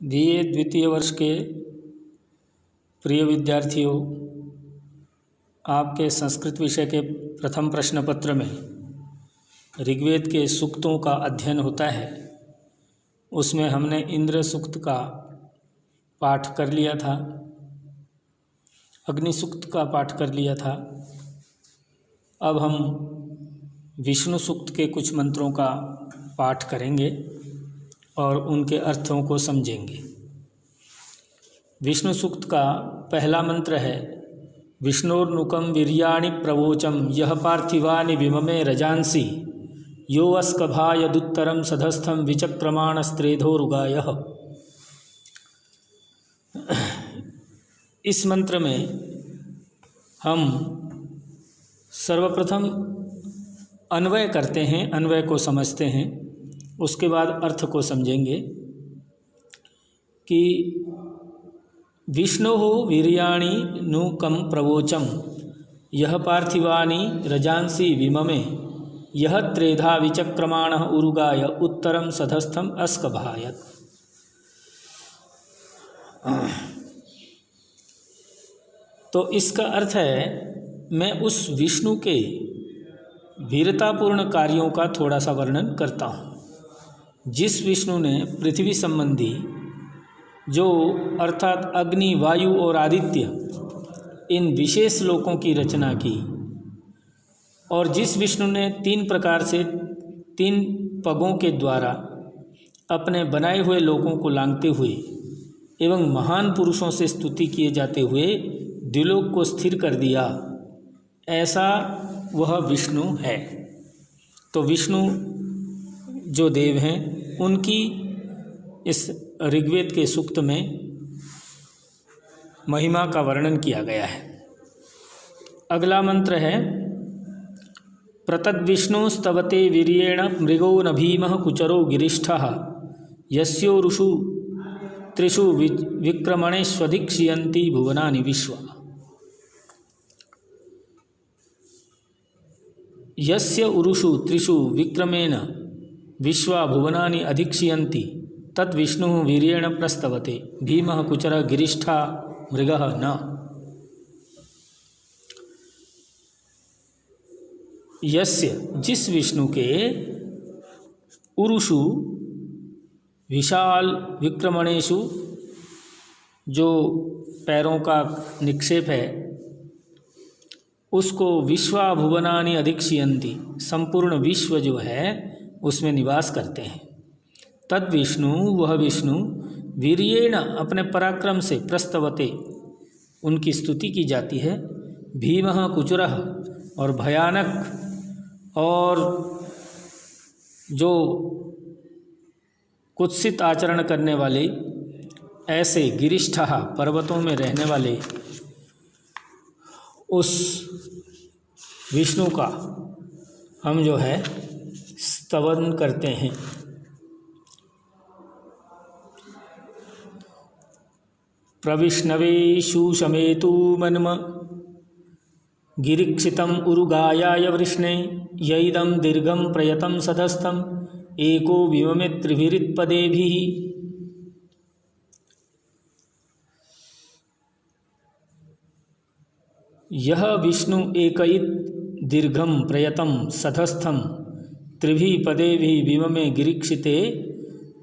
BA द्वितीय वर्ष के प्रिय विद्यार्थियों, आपके संस्कृत विषय के प्रथम प्रश्न पत्र में ऋग्वेद के सूक्तों का अध्ययन होता है। उसमें हमने इंद्र सूक्त का पाठ कर लिया था, अग्नि सूक्त का पाठ कर लिया था। अब हम विष्णु सूक्त के कुछ मंत्रों का पाठ करेंगे और उनके अर्थों को समझेंगे। विष्णु सूक्त का पहला मंत्र है विष्णोर्नुकं वीर्याणि प्रवोचम यह पार्थिवानि विममे रजांसि यो अस्कभायदुत्तरं सधस्थं विचक्रमाणस्त्रेधोरुगायः। इस मंत्र में हम सर्वप्रथम अन्वय करते हैं, अन्वय को समझते हैं, उसके बाद अर्थ को समझेंगे कि विष्णु वीर्याणि नुकं प्रवोचम यह पार्थिवानि रजांसि विममे यह त्रेधा विचक्रमाणः उरुगाय उत्तरम सधस्थम अस्कभायत। तो इसका अर्थ है, मैं उस विष्णु के वीरतापूर्ण कार्यों का थोड़ा सा वर्णन करता हूँ। जिस विष्णु ने पृथ्वी संबंधी जो अर्थात अग्नि, वायु और आदित्य इन विशेष लोकों की रचना की, और जिस विष्णु ने तीन प्रकार से तीन पगों के द्वारा अपने बनाए हुए लोकों को लांघते हुए एवं महान पुरुषों से स्तुति किए जाते हुए द्विलोक को स्थिर कर दिया, ऐसा वह विष्णु है। तो विष्णु जो देव हैं, उनकी इस ऋग्वेद के सूक्त में महिमा का वर्णन किया गया है। अगला मंत्र है प्रतद्विष्णुस्तवते वीर्येण मृगो न भीमः कुचरो गिरिष्ठः यस्योरुषु त्रिषु विक्रमणेष्वधिक्षियन्ति भुवनानि विश्वा। यस्य उरुषु त्रिषु विक्रमेण विश्वा भुवनानि अधिक्षियन्ति तद्विष्णु वीर्येण प्रस्तवते भीमः कुचरः गिरिष्ठा मृगः न। यस्य जिस विष्णु के उरुषु विशाल विक्रमणेषु जो पैरों का निक्षेप है, उसको विश्वा भुवनानि अधिक्षियन्ति संपूर्ण विश्व जो है उसमें निवास करते हैं। तद विष्णु वह विष्णु वीर्येण अपने पराक्रम से प्रस्तवते उनकी स्तुति की जाती है। भीमः कुचरः और भयानक और जो कुत्सित आचरण करने वाले ऐसे गिरिष्ठः पर्वतों में रहने वाले उस विष्णु का हम जो है स्तवन करते हैं। प्रविष्णवे शूशमेतु मन्म गिरिक्षितम उरुगायाय वृष्णे यैदं दीर्घं प्रयतं सधस्थं एको विममे त्रिभिरित्पदेभिः। यह विष्णु एकैत दीर्घं प्रयतं सधस्थं त्रिभिः पदेभिः विममे गिरीक्षिते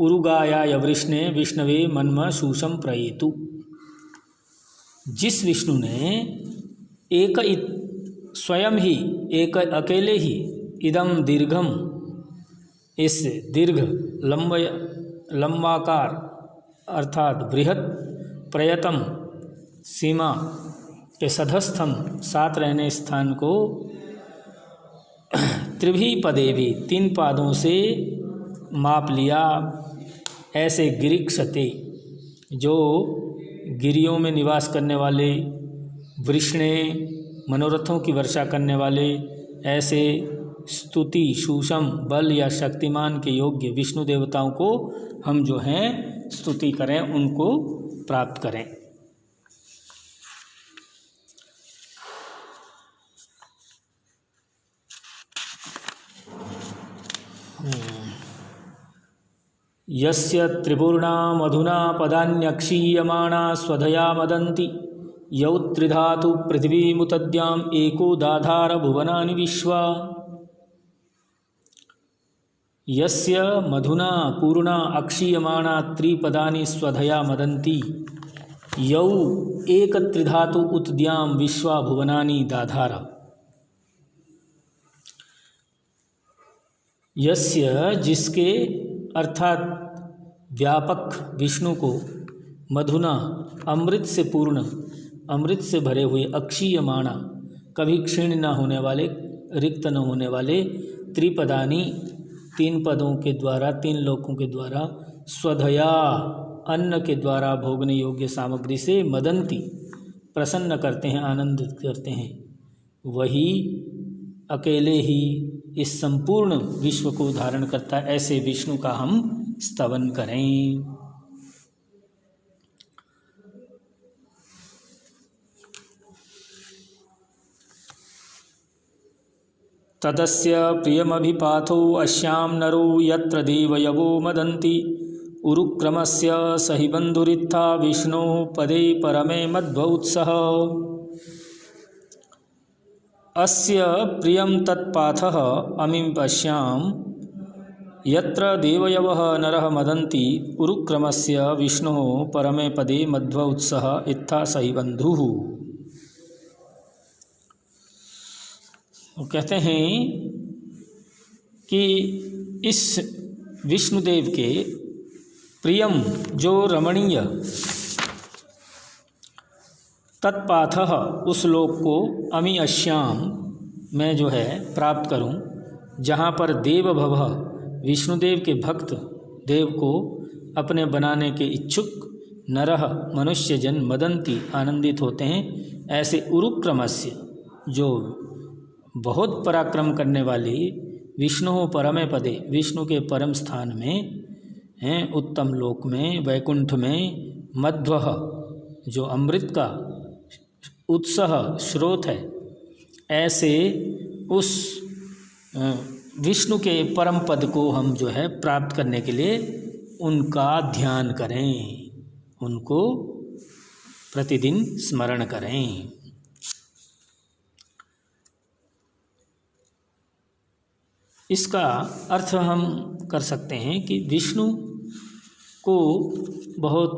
उरुगायाय वृष्णे विष्णवे मन्म शूशं प्रयेतु। जिस विष्णु ने एक स्वयं ही एक अकेले ही इदम दीर्घम इस दीर्घ लंबाकार अर्थात बृहत प्रयतम सीमा के सधस्थम साथ रहने स्थान को त्रिभी पदे भी तीन पादों से माप लिया। ऐसे गिरिक्षते जो गिरियों में निवास करने वाले, वृष्णे मनोरथों की वर्षा करने वाले, ऐसे स्तुति शूषम बल या शक्तिमान के योग्य विष्णु देवताओं को हम जो हैं स्तुति करें, उनको प्राप्त करें। यस्य त्रिपुर्णा मधुना पदान्यक्षीयमाणा स्वधया मदन्ति यौ त्रिधातु पृथिवीमुतद्याम् एको दाधार भुवनानि विश्वा। यस्य मधुना पूर्णा अक्षीयमाणा त्रिपदानि स्वधया मदन्ति यौ एक त्रिधातु उत्द्याम विश्वा भुवनानि दाधार। यस्य जिसके अर्थात व्यापक विष्णु को मधुना अमृत से पूर्ण अमृत से भरे हुए अक्षीयमाणा कभी क्षीण न होने वाले रिक्त न होने वाले त्रिपदानी तीन पदों के द्वारा तीन लोकों के द्वारा स्वधया अन्न के द्वारा भोगने योग्य सामग्री से मदंती प्रसन्न करते हैं आनंदित करते हैं वही अकेले ही इस संपूर्ण विश्व को धारण करता है। ऐसे विष्णु का हम स्तवन करें। तदस्य प्रियमभिपाथो अस्यां नरो यत्र देवयवो मदन्ति उरुक्रमस्य सहि बन्धुरित्था विष्णोः पदे परमे मध्वोत्सः। अस्य प्रियं तत्पाथः अमीं पश्यां यत्र देवयवः नरः मदन्ति उरुक्रमस्य विष्णोः परमे पदे मध्वोत्सः इत्था सहि बन्धुः। वो कहते हैं कि इस विष्णुदेव के प्रियम जो रमणीय तत्पाथः उस लोक को अमी अश्याम मैं जो है प्राप्त करूं जहाँ पर देव भव विष्णुदेव के भक्त देव को अपने बनाने के इच्छुक नरह मनुष्य जन मदंती आनंदित होते हैं। ऐसे उरुक्रमस्य जो बहुत पराक्रम करने वाली विष्णु परमे पदे विष्णु के परम स्थान में हैं उत्तम लोक में वैकुंठ में मध्वः जो अमृत का उत्सह स्रोत है ऐसे उस विष्णु के परम पद को हम जो है प्राप्त करने के लिए उनका ध्यान करें उनको प्रतिदिन स्मरण करें। इसका अर्थ हम कर सकते हैं कि विष्णु को बहुत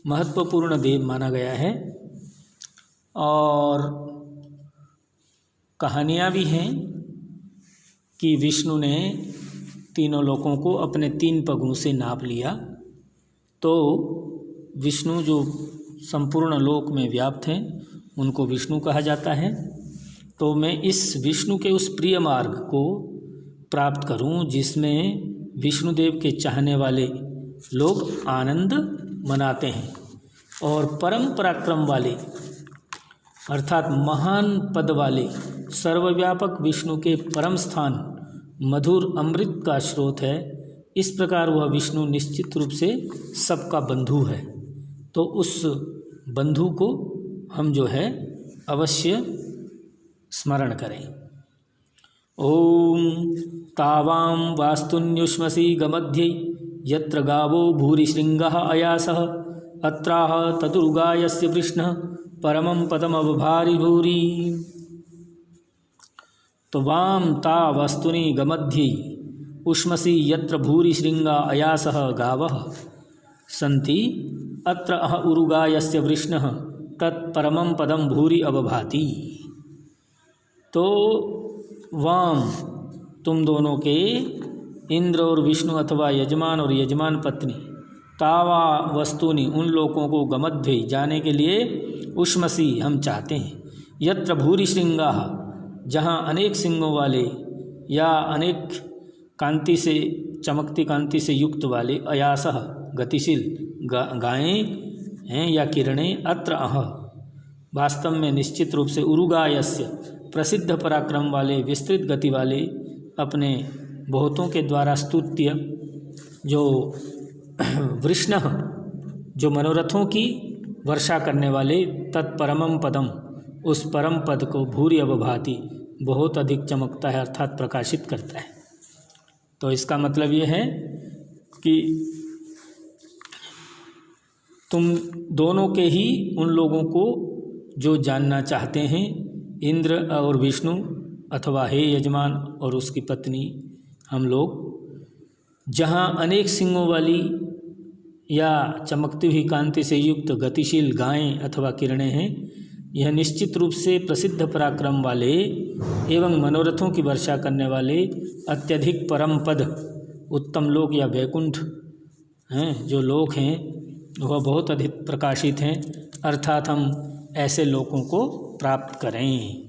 महत्वपूर्ण देव माना गया है और कहानियाँ भी हैं कि विष्णु ने तीनों लोकों को अपने तीन पगों से नाप लिया तो विष्णु जो संपूर्ण लोक में व्याप्त हैं उनको विष्णु कहा जाता है। तो मैं इस विष्णु के उस प्रिय मार्ग को प्राप्त करूं जिसमें विष्णुदेव के चाहने वाले लोग आनंद मनाते हैं और परम पराक्रम वाले अर्थात महान पद वाले सर्वव्यापक विष्णु के परम स्थान मधुर अमृत का स्रोत है। इस प्रकार वह विष्णु निश्चित रूप से सबका बंधु है। तो उस बंधु को हम जो है अवश्य स्मरण करें। ओम तावां वास्तुन्युष्मसि गमध्ये यत्र गावो भूरिशृंगः अयासः अत्राह ततुर्गायस्य कृष्णः परमं पदमवभारि भूरि। तो वाम ता वस्तुनि गमध्ये उष्मसि यत्र भूरिशृंगा अयासः गावः सन्ति अत्र अह उरुगायस्य वृष्णः तत्परमं पदम भूरि अवभाति। तो वाम तुम दोनों के इंद्र और विष्णु अथवा यजमान और यजमान पत्नी तावा वस्तुनि उन लोगों को गमध्वे जाने के लिए उष्मसी हम चाहते हैं यत्र भूरि श्रृंगा जहाँ अनेक सिंगों वाले या अनेक कांति से चमकती कांति से युक्त वाले अयासः गतिशील गायें हैं या किरणें अत्र अह वास्तव में निश्चित रूप से उरुगायस्य प्रसिद्ध पराक्रम वाले विस्तृत गति वाले अपने बहुतों के द्वारा स्तुत्य जो वृष्ण जो मनोरथों की वर्षा करने वाले तत्परमं पदम उस परम पद को भूरि अवभाति बहुत अधिक चमकता है अर्थात प्रकाशित करता है। तो इसका मतलब ये है कि तुम दोनों के ही उन लोगों को जो जानना चाहते हैं, इंद्र और विष्णु, अथवा हे यजमान और उसकी पत्नी, हम लोग जहाँ अनेक सिंगों वाली या चमकती हुई कांति से युक्त गतिशील गायें अथवा किरणें हैं, यह निश्चित रूप से प्रसिद्ध पराक्रम वाले एवं मनोरथों की वर्षा करने वाले अत्यधिक परम पद उत्तम लोक या वैकुंठ हैं, जो लोक हैं वह बहुत अधिक प्रकाशित हैं, अर्थात हम ऐसे लोकों को प्राप्त करें।